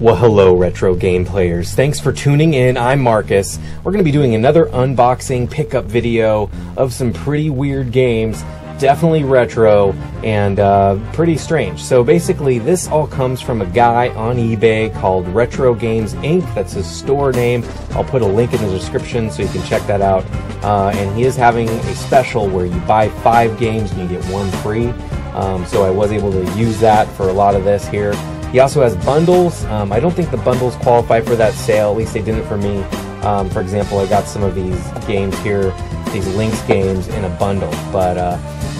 Well, hello, retro game players. Thanks for tuning in. I'm Marcus. We're going to be doing another unboxing pickup video of some pretty weird games, definitely retro and pretty strange. So basically, this all comes from a guy on eBay called Retrogames Inc. That's his store name. I'll put a link in the description so you can check that out. And he is having a special where you buy 5 games and you get 1 free. So I was able to use that for a lot of this here. He also has bundles. I don't think the bundles qualify for that sale, at least they didn't for me. For example, I got some of these games here, these Lynx games in a bundle. But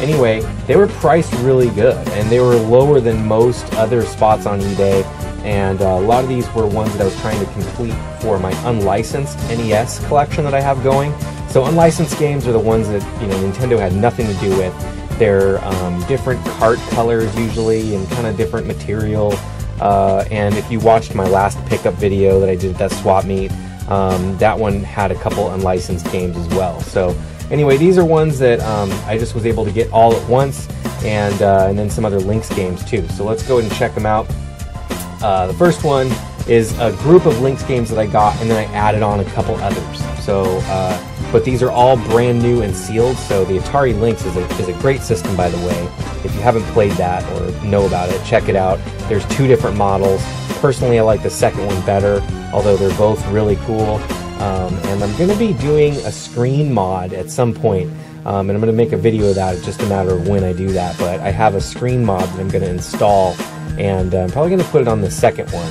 anyway, they were priced really good, and they were lower than most other spots on eBay. And a lot of these were ones that I was trying to complete for my unlicensed NES collection that I have going. So unlicensed games are the ones that Nintendo had nothing to do with. They're different cart colors usually, and kind of different material. And if you watched my last pickup video that I did at that swap meet, that one had a couple unlicensed games as well. So anyway, these are ones that I just was able to get all at once, and then some other Lynx games too. So let's go ahead and check them out. The first one is a group of Lynx games that I got, and then I added on a couple others. So, but these are all brand new and sealed. So the Atari Lynx is a great system, by the way. If you haven't played that or know about it, check it out. There's 2 different models. Personally, I like the second one better, although they're both really cool. And I'm going to be doing a screen mod at some point, and I'm going to make a video of that. It's just a matter of when I do that. But I have a screen mod that I'm going to install, and I'm probably going to put it on the second one.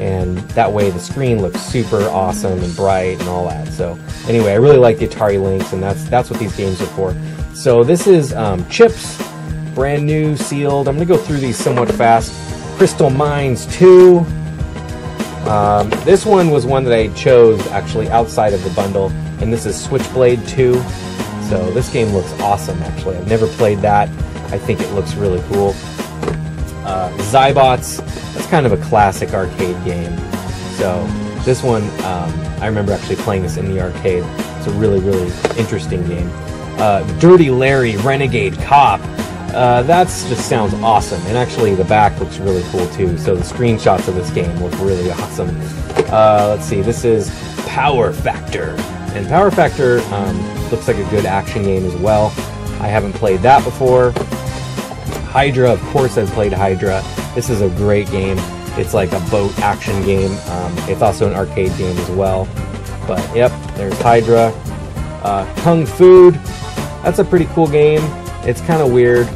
And that way the screen looks super awesome and bright and all that. So anyway, I really like the Atari Lynx, and that's what these games are for. So this is Chips, brand new, sealed. I'm going to go through these somewhat fast. Crystal Mines 2. This one was one that I chose actually outside of the bundle, and this is Switchblade 2. So this game looks awesome actually. I've never played that. I think it looks really cool. Zybots, that's kind of a classic arcade game. So this one, I remember actually playing this in the arcade. It's a really, really interesting game. Dirty Larry Renegade Cop. That just sounds awesome, and actually the back looks really cool too. So the screenshots of this game look really awesome. Let's see, this is Power Factor, and Power Factor looks like a good action game as well. I haven't played that before. Hydra, of course I've played Hydra. This is a great game. It's like a boat action game. It's also an arcade game as well. But yep, there's Hydra. Kung Fu, that's a pretty cool game. It's kind of weird.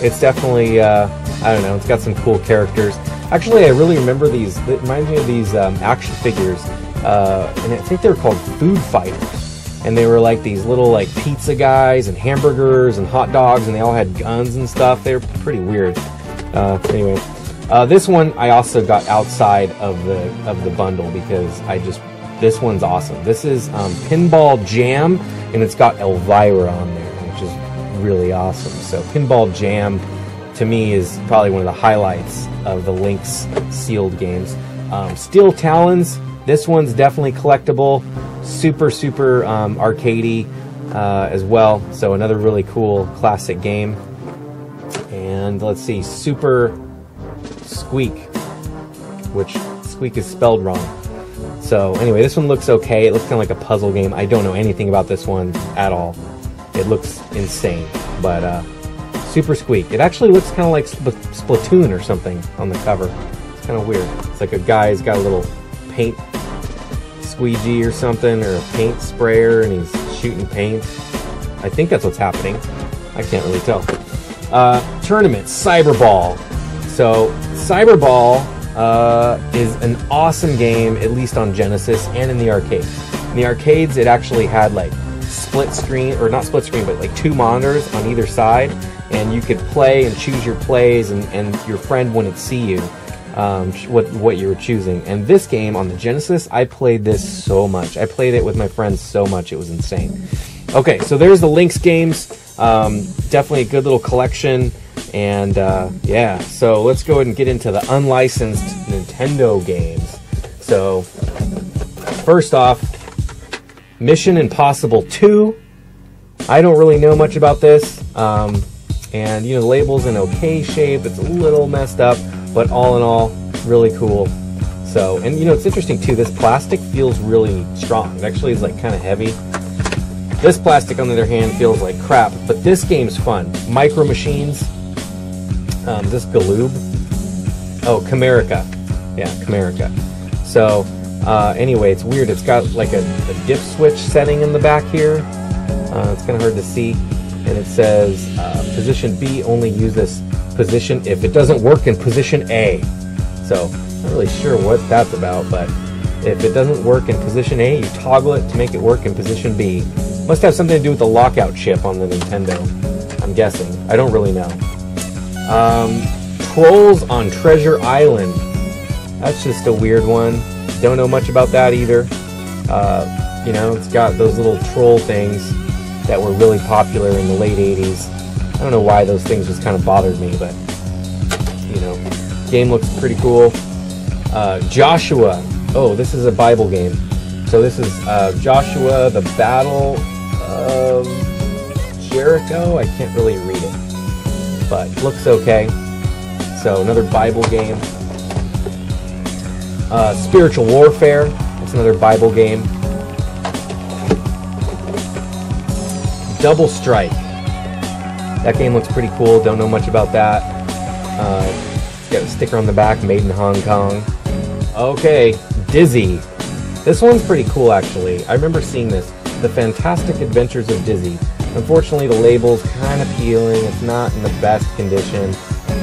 It's definitely, I don't know, it's got some cool characters. Actually, I really remember these. It reminds me of these action figures. And I think they were called Food Fighters. And they were like these little like pizza guys and hamburgers and hot dogs, and they all had guns and stuff. They were pretty weird. Anyway, this one I also got outside of the bundle because this one's awesome. This is Pinball Jam, and it's got Elvira on there, which is really awesome. So Pinball Jam to me is probably one of the highlights of the Lynx sealed games. Steel Talons. This one's definitely collectible. Super arcadey as well. So another really cool classic game. And let's see, Super Squeak, which Squeak is spelled wrong. So anyway, this one looks okay. It looks kind of like a puzzle game. I don't know anything about this one at all. It looks insane. But Super Squeak. It actually looks kind of like Splatoon or something on the cover. It's kind of weird. It's like a guy's got a little paint squeegee or something, or a paint sprayer, and he's shooting paint. I think that's what's happening. I can't really tell. Tournament, Cyberball. So Cyberball is an awesome game, at least on Genesis and in the arcades. In the arcades, it actually had like split screen, or not split screen, but like 2 monitors on either side, and you could play and choose your plays, and your friend wouldn't see you what you were choosing. And this game on the Genesis, I played this so much. I played it with my friends so much, it was insane. Okay, so there's the Lynx games. Definitely a good little collection. And yeah, so let's go ahead and get into the unlicensed Nintendo games. So first off, Mission Impossible 2. I don't really know much about this. And you know, the label's in okay shape. It's a little messed up, but all in all, really cool. So, and you know, it's interesting too, this plastic feels really strong. It actually is like kind of heavy. This plastic, on the other hand, feels like crap, but this game's fun. Micro Machines. This Galoob. Oh, Camerica. Yeah, Camerica. So, anyway, it's weird. It's got like a dip switch setting in the back here. It's kind of hard to see. And it says, position B, only use this position if it doesn't work in position A. So, not really sure what that's about, but if it doesn't work in position A, you toggle it to make it work in position B. Must have something to do with the lockout chip on the Nintendo, I'm guessing. I don't really know. Trolls on Treasure Island. That's just a weird one. Don't know much about that either. You know, it's got those little troll things that were really popular in the late 80s. I don't know why those things just kind of bothered me, but, you know, game looks pretty cool. Joshua. Oh, this is a Bible game. So this is Joshua, the Battle of Jericho. I can't really read it, but looks okay. So another Bible game. Spiritual Warfare. That's another Bible game. Double Strike. That game looks pretty cool. Don't know much about that. It's got a sticker on the back, made in Hong Kong. Okay, Dizzy. This one's pretty cool, actually. I remember seeing this. The Fantastic Adventures of Dizzy. Unfortunately, the label's kind of peeling. It's not in the best condition,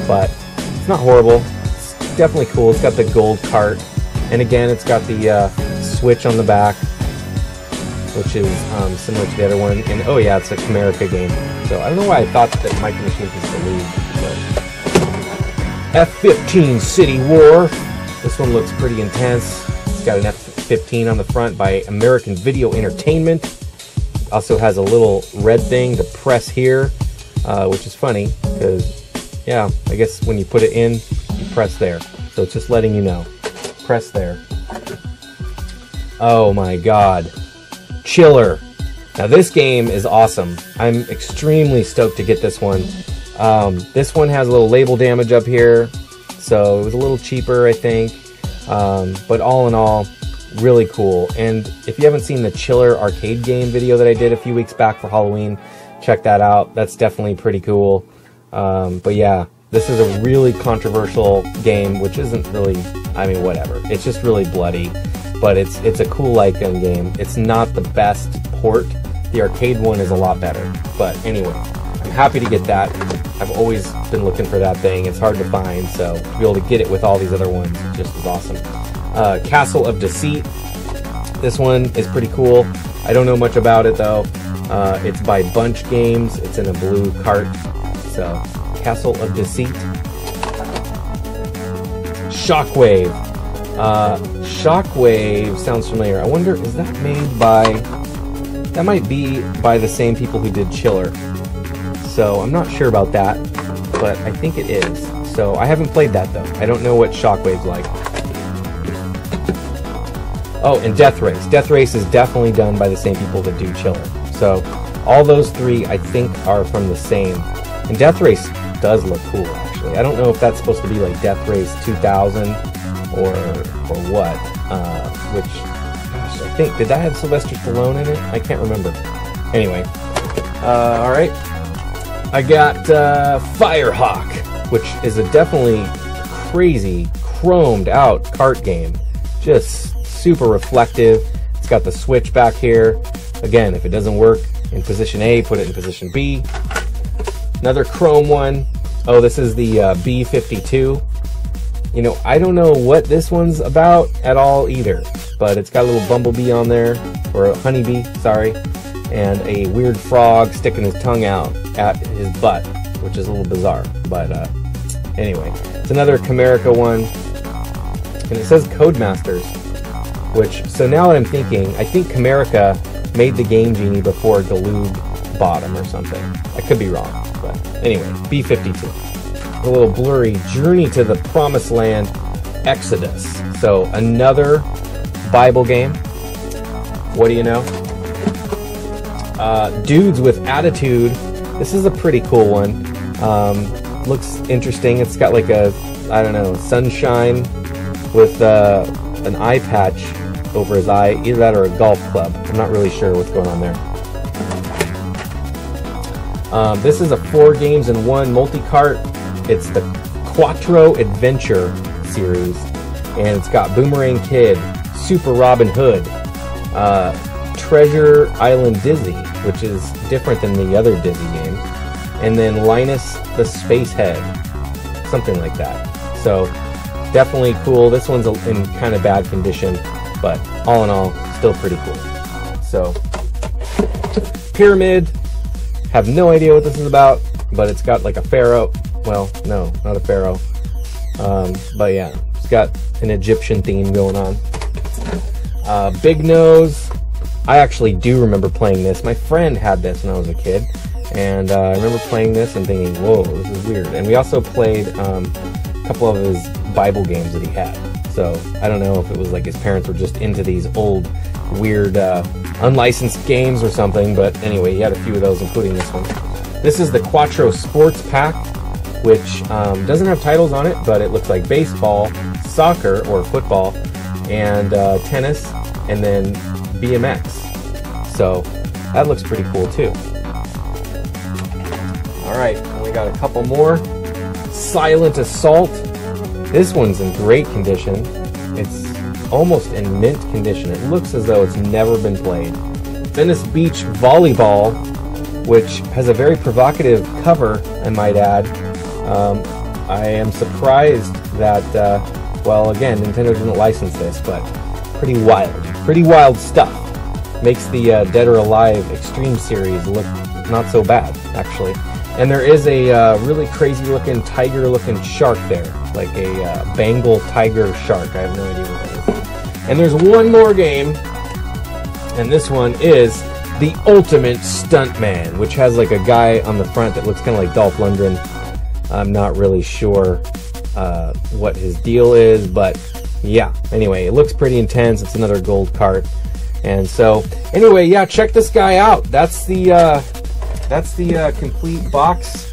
but it's not horrible. It's definitely cool. It's got the gold cart. And again, it's got the switch on the back, which is similar to the other one. And oh yeah, it's a Camerica game. So I don't know why I thought that Micro Machines was the lead. But F-15 City War. This one looks pretty intense. It's got an F-15 on the front by American Video Entertainment. Also has a little red thing to press here, which is funny because, yeah, I guess when you put it in, you press there. So it's just letting you know. Press there. Oh my god. Chiller. Now this game is awesome. I'm extremely stoked to get this one. This one has a little label damage up here, so it was a little cheaper, I think. But all in all, really cool. And if you haven't seen the Chiller arcade game video that I did a few weeks back for Halloween, check that out. That's definitely pretty cool. But yeah, this is a really controversial game, which isn't really, I mean, whatever. It's just really bloody, but it's a cool light gun game. It's not the best port. The arcade one is a lot better. But anyway, I'm happy to get that. I've always been looking for that thing. It's hard to find, so to be able to get it with all these other ones just is awesome. Castle of Deceit. This one is pretty cool. I don't know much about it though. It's by Bunch Games. It's in a blue cart. So, Castle of Deceit. Shockwave. Shockwave sounds familiar. I wonder, is that made by... That might be by the same people who did Chiller. So I'm not sure about that, but I think it is. So I haven't played that though. I don't know what Shockwave's like. Oh, and Death Race. Death Race is definitely done by the same people that do Chiller. So all those three I think are from the same. And Death Race does look cool actually. I don't know if that's supposed to be like Death Race 2000 or what. Which, gosh, I think, did that have Sylvester Stallone in it? I can't remember. Anyway. Alright. I got Firehawk, which is a definitely crazy, chromed out kart game. Just super reflective. It's got the switch back here. Again, if it doesn't work in position A, put it in position B. Another chrome one. Oh, this is the B-52. you know, I don't know what this one's about at all either, but it's got a little bumblebee on there, or a honeybee, sorry, and a weird frog sticking his tongue out at his butt, which is a little bizarre. But anyway, it's another Camerica one, and it says Codemasters, which, so now that I'm thinking, I think Camerica made the Game Genie before Galoob bought him or something. I could be wrong, but anyway, B-52. A little blurry Journey to the Promised Land Exodus. So another Bible game. What do you know? Dudes with Attitude. This is a pretty cool one. Looks interesting. It's got like a, I don't know, sunshine with an eye patch over his eye. Either that or a golf club. I'm not really sure what's going on there. This is a 4 games in 1 multi-cart. It's the Quattro Adventure series, and it's got Boomerang Kid, Super Robin Hood, Treasure Island Dizzy, which is different than the other Dizzy game, and then Linus the Space Head, something like that. So definitely cool. This one's in kind of bad condition, but all in all, still pretty cool. So Pyramid, have no idea what this is about, but it's got like a pharaoh. Well, no, not a pharaoh. But yeah, it's got an Egyptian theme going on. Big Nose. I actually do remember playing this. My friend had this when I was a kid, and I remember playing this and thinking, whoa, this is weird. And we also played a couple of his Bible games that he had. So I don't know if it was like his parents were just into these old, weird, unlicensed games or something, but anyway, he had a few of those, including this one. This is the Quattro Sports Pack, which doesn't have titles on it, but it looks like baseball, soccer or football, and tennis, and then BMX. So that looks pretty cool too. Alright, we got a couple more. Silent Assault. This one's in great condition. It's almost in mint condition. It looks as though it's never been played. Venice Beach Volleyball, which has a very provocative cover, I might add. I am surprised that, well, again, Nintendo didn't license this, but pretty wild stuff. Makes the Dead or Alive Extreme series look not so bad, actually. And there is a really crazy-looking, tiger-looking shark there, like a Bengal tiger shark. I have no idea what that is. And there's one more game, and this one is The Ultimate Stuntman, which has like a guy on the front that looks kind of like Dolph Lundgren. I'm not really sure what his deal is, but yeah. Anyway, it looks pretty intense. It's another gold cart. And so, anyway, yeah, check this guy out. That's the complete box,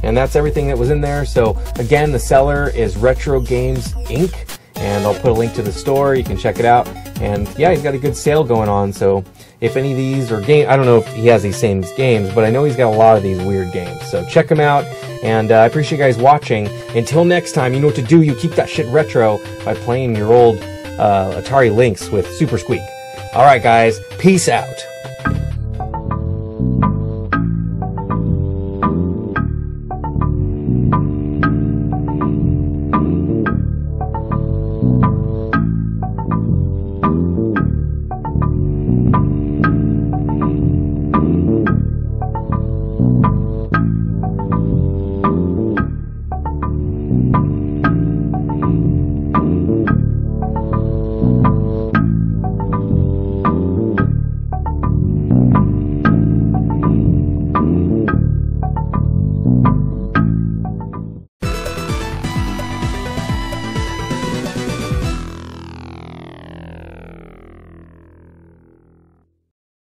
and that's everything that was in there. So again, the seller is Retrogames Inc, and I'll put a link to the store. You can check it out. And yeah, he's got a good sale going on. So if any of these are games, I don't know if he has these same games, but I know he's got a lot of these weird games. So check him out. And I appreciate you guys watching. Until next time, you know what to do. You keep that shit retro by playing your old Atari Lynx with Super Squeak. All right, guys. Peace out.